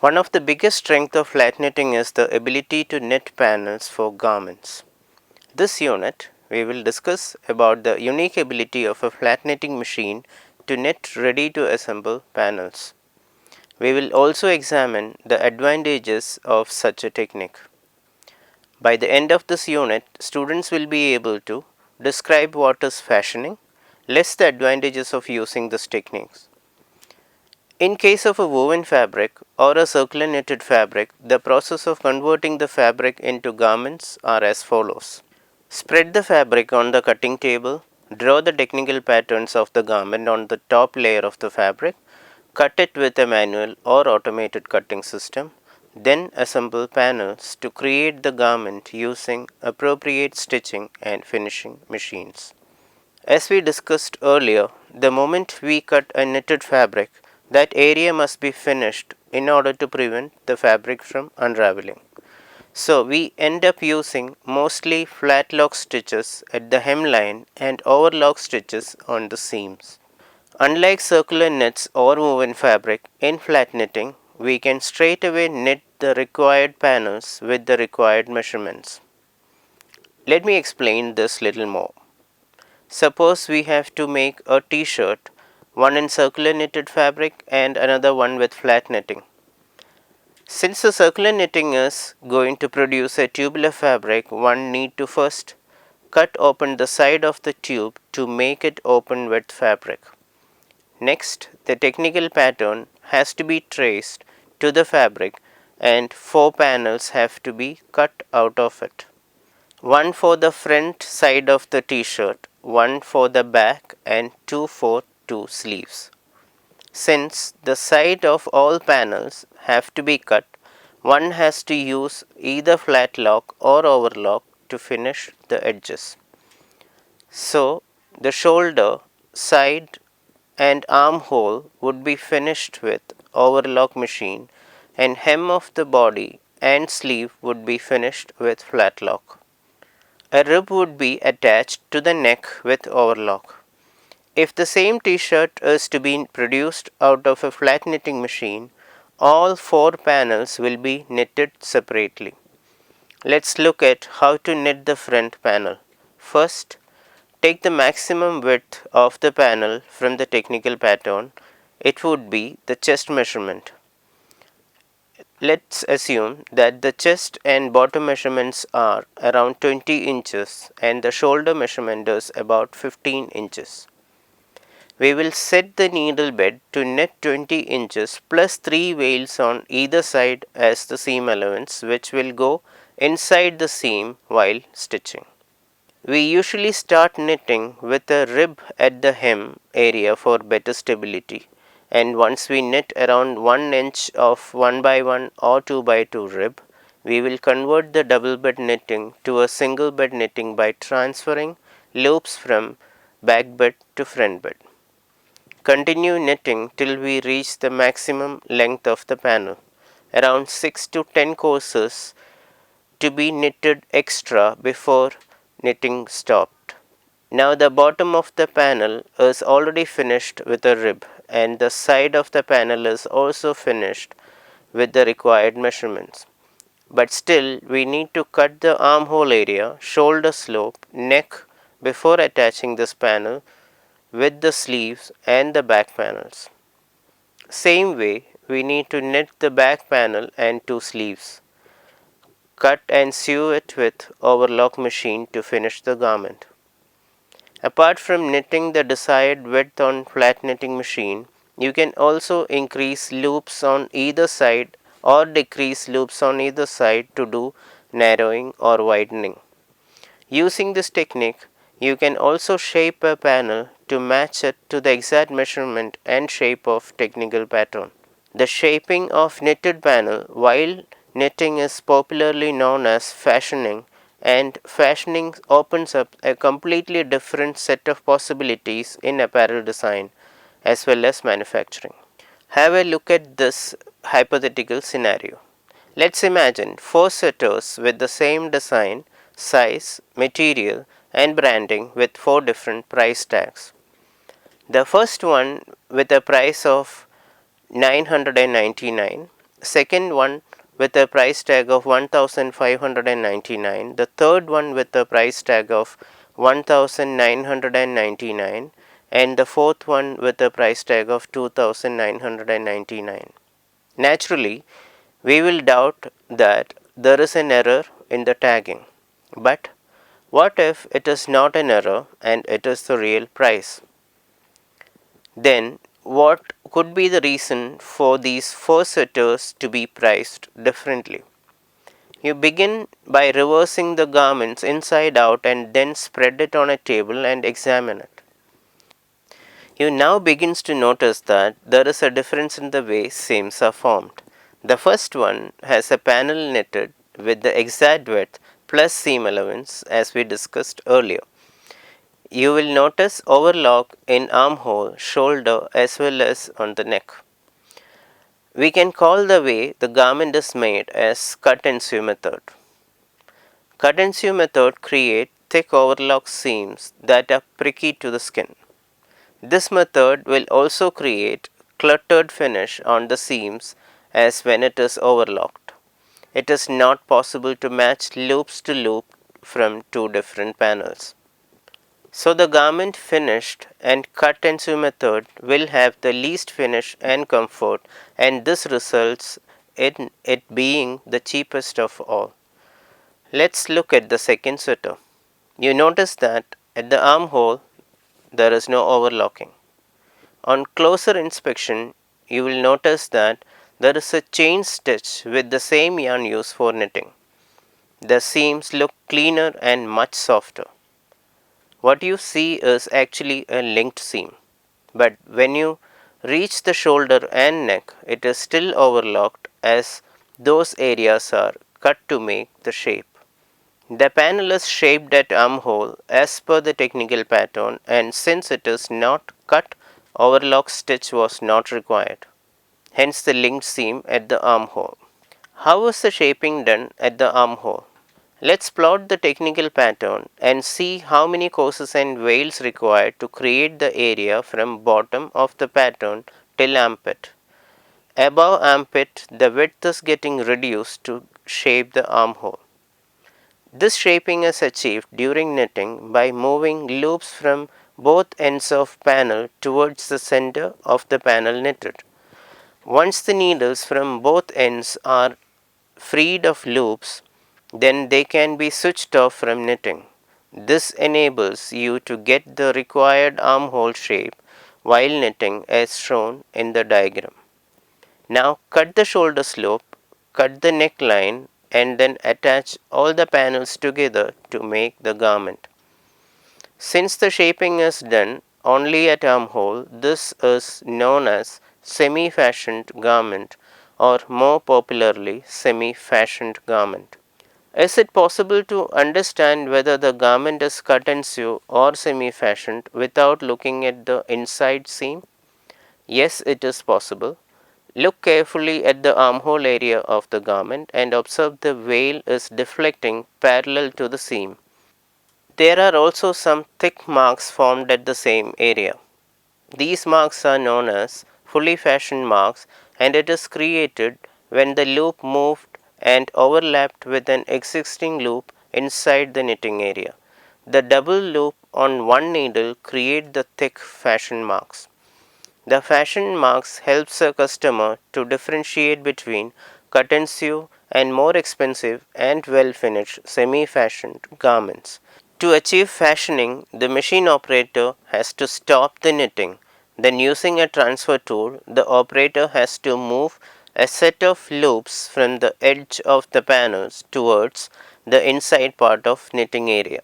One of the biggest strengths of flat knitting is the ability to knit panels for garments. This unit, we will discuss about the unique ability of a flat knitting machine to knit ready to assemble panels. We will also examine the advantages of such a technique. By the end of this unit, students will be able to describe what is fashioning, list the advantages of using these techniques. In case of a woven fabric or a circular knitted fabric, the process of converting the fabric into garments are as follows. Spread the fabric on the cutting table, draw the technical patterns of the garment on the top layer of the fabric, cut it with a manual or automated cutting system, then assemble panels to create the garment using appropriate stitching and finishing machines. As we discussed earlier, the moment we cut a knitted fabric, that area must be finished in order to prevent the fabric from unraveling. So we end up using mostly flat lock stitches at the hemline and overlock stitches on the seams. Unlike circular knits or woven fabric, in flat knitting, we can straight away knit the required panels with the required measurements. Let me explain this little more. Suppose we have to make a t-shirt, one in circular knitted fabric and another one with flat knitting. Since the circular knitting is going to produce a tubular fabric, one need to first cut open the side of the tube to make it open with fabric. Next, the technical pattern has to be traced to the fabric and 4 panels have to be cut out of it. One for the front side of the t-shirt, one for the back and 2 for 2 sleeves. Since the side of all panels have to be cut, one has to use either flat lock or overlock to finish the edges. So, the shoulder, side and armhole would be finished with overlock machine and hem of the body and sleeve would be finished with flat lock. A rib would be attached to the neck with overlock. If the same t-shirt is to be produced out of a flat knitting machine, all 4 panels will be knitted separately. Let's look at how to knit the front panel. First, take the maximum width of the panel from the technical pattern. It would be the chest measurement. Let's assume that the chest and bottom measurements are around 20 inches and the shoulder measurement is about 15 inches. We will set the needle bed to knit 20 inches plus 3 veils on either side as the seam allowance, which will go inside the seam while stitching. We usually start knitting with a rib at the hem area for better stability, and once we knit around 1 inch of 1 by 1 or 2 by 2 rib, we will convert the double bed knitting to a single bed knitting by transferring loops from back bed to front bed. Continue knitting till we reach the maximum length of the panel, around 6 to 10 courses to be knitted extra before knitting stopped. Now the bottom of the panel is already finished with a rib and the side of the panel is also finished with the required measurements. But still we need to cut the armhole area, shoulder slope, neck before attaching this panel with the sleeves and the back panels. Same way, we need to knit the back panel and 2 sleeves. Cut and sew it with overlock machine to finish the garment. Apart from knitting the desired width on flat knitting machine, you can also increase loops on either side or decrease loops on either side to do narrowing or widening. Using this technique, you can also shape a panel to match it to the exact measurement and shape of technical pattern. The shaping of knitted panel while knitting is popularly known as fashioning, and fashioning opens up a completely different set of possibilities in apparel design as well as manufacturing. Have a look at this hypothetical scenario. Let's imagine 4 sweaters with the same design, size, material and branding with 4 different price tags. The first one with a price of 999, second one with a price tag of 1599, the third one with a price tag of 1999, and the fourth one with a price tag of 2999. Naturally, we will doubt that there is an error in the tagging. But what if it is not an error and it is the real price? Then what could be the reason for these four setters to be priced differently? You begin by reversing the garments inside out and then spread it on a table and examine it. You now begins to notice that there is a difference in the way seams are formed. The first one has a panel knitted with the exact width plus seam allowance as we discussed earlier. You will notice overlock in armhole, shoulder as well as on the neck. We can call the way the garment is made as cut and sew method. Cut and sew method create thick overlock seams that are pricky to the skin. This method will also create cluttered finish on the seams as when it is overlocked. It is not possible to match loops to loop from two different panels. So the garment finished and cut and sew method will have the least finish and comfort, and this results in it being the cheapest of all. Let's look at the second sweater. You notice that at the armhole there is no overlocking. On closer inspection, you will notice that there is a chain stitch with the same yarn used for knitting. The seams look cleaner and much softer. What you see is actually a linked seam, but when you reach the shoulder and neck, it is still overlocked as those areas are cut to make the shape. The panel is shaped at armhole as per the technical pattern, and since it is not cut, overlock stitch was not required. Hence the linked seam at the armhole. How is the shaping done at the armhole? Let's plot the technical pattern and see how many courses and veils required to create the area from bottom of the pattern till armpit. Above armpit, the width is getting reduced to shape the armhole. This shaping is achieved during knitting by moving loops from both ends of panel towards the center of the panel knitted. Once the needles from both ends are freed of loops, then they can be switched off from knitting. This enables you to get the required armhole shape while knitting as shown in the diagram. Now cut the shoulder slope, cut the neckline and then attach all the panels together to make the garment. Since the shaping is done only at armhole, this is known as semi-fashioned garment or more popularly semi-fashioned garment. Is it possible to understand whether the garment is cut and sew or semi-fashioned without looking at the inside seam? Yes, it is possible. Look carefully at the armhole area of the garment and observe the veil is deflecting parallel to the seam. There are also some thick marks formed at the same area. These marks are known as fully fashioned marks, and it is created when the loop moved and overlapped with an existing loop inside the knitting area. The double loop on one needle create the thick fashion marks. The fashion marks helps a customer to differentiate between cut and sew and more expensive and well finished semi-fashioned garments. To achieve fashioning, the machine operator has to stop the knitting. Then using a transfer tool, the operator has to move a set of loops from the edge of the panels towards the inside part of knitting area.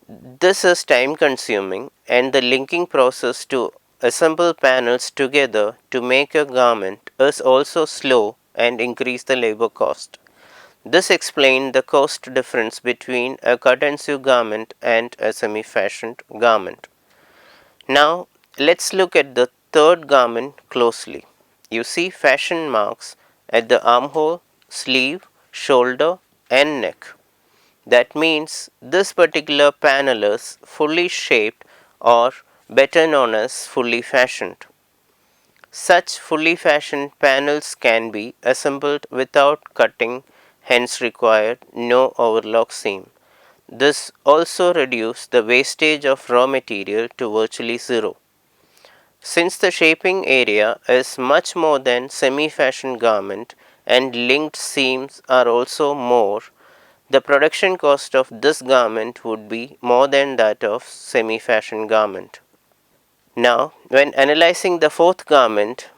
This is time consuming, and the linking process to assemble panels together to make a garment is also slow and increase the labor cost. This explains the cost difference between a cut and sew garment and a semi-fashioned garment. Now, let's look at the third garment closely. You see fashion marks at the armhole, sleeve, shoulder and neck. That means this particular panel is fully shaped or better known as fully fashioned. Such fully fashioned panels can be assembled without cutting, hence required no overlock seam. This also reduces the wastage of raw material to virtually zero. Since the shaping area is much more than semi-fashion garment and linked seams are also more, the production cost of this garment would be more than that of semi-fashion garment. Now, when analyzing the fourth garment,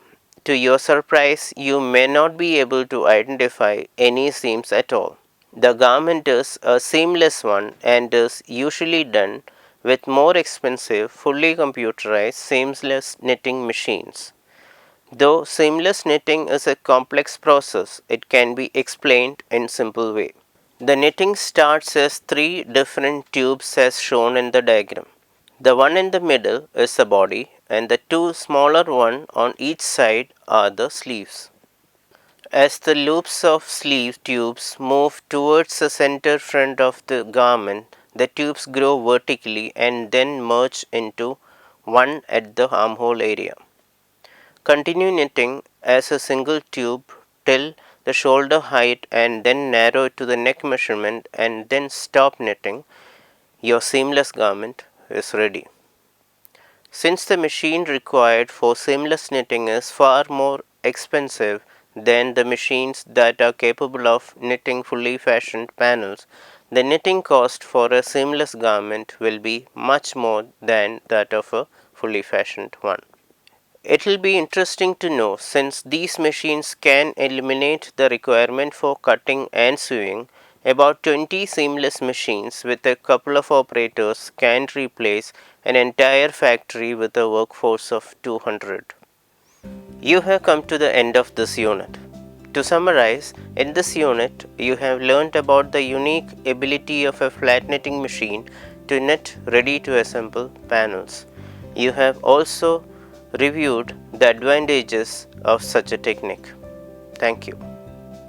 to your surprise, you may not be able to identify any seams at all. The garment is a seamless one and is usually done with more expensive, fully computerized seamless knitting machines. Though seamless knitting is a complex process, it can be explained in simple way. The knitting starts as three different tubes as shown in the diagram. The one in the middle is the body and the two smaller ones on each side are the sleeves. As the loops of sleeve tubes move towards the center front of the garment, the tubes grow vertically and then merge into one at the armhole area. Continue knitting as a single tube till the shoulder height and then narrow to the neck measurement and then stop knitting. Your seamless garment is ready. Since the machine required for seamless knitting is far more expensive than the machines that are capable of knitting fully fashioned panels, the knitting cost for a seamless garment will be much more than that of a fully fashioned one. It will be interesting to know, since these machines can eliminate the requirement for cutting and sewing, about 20 seamless machines with a couple of operators can replace an entire factory with a workforce of 200. You have come to the end of this unit. To summarize, in this unit, you have learnt about the unique ability of a flat knitting machine to knit ready to assemble panels. You have also reviewed the advantages of such a technique. Thank you.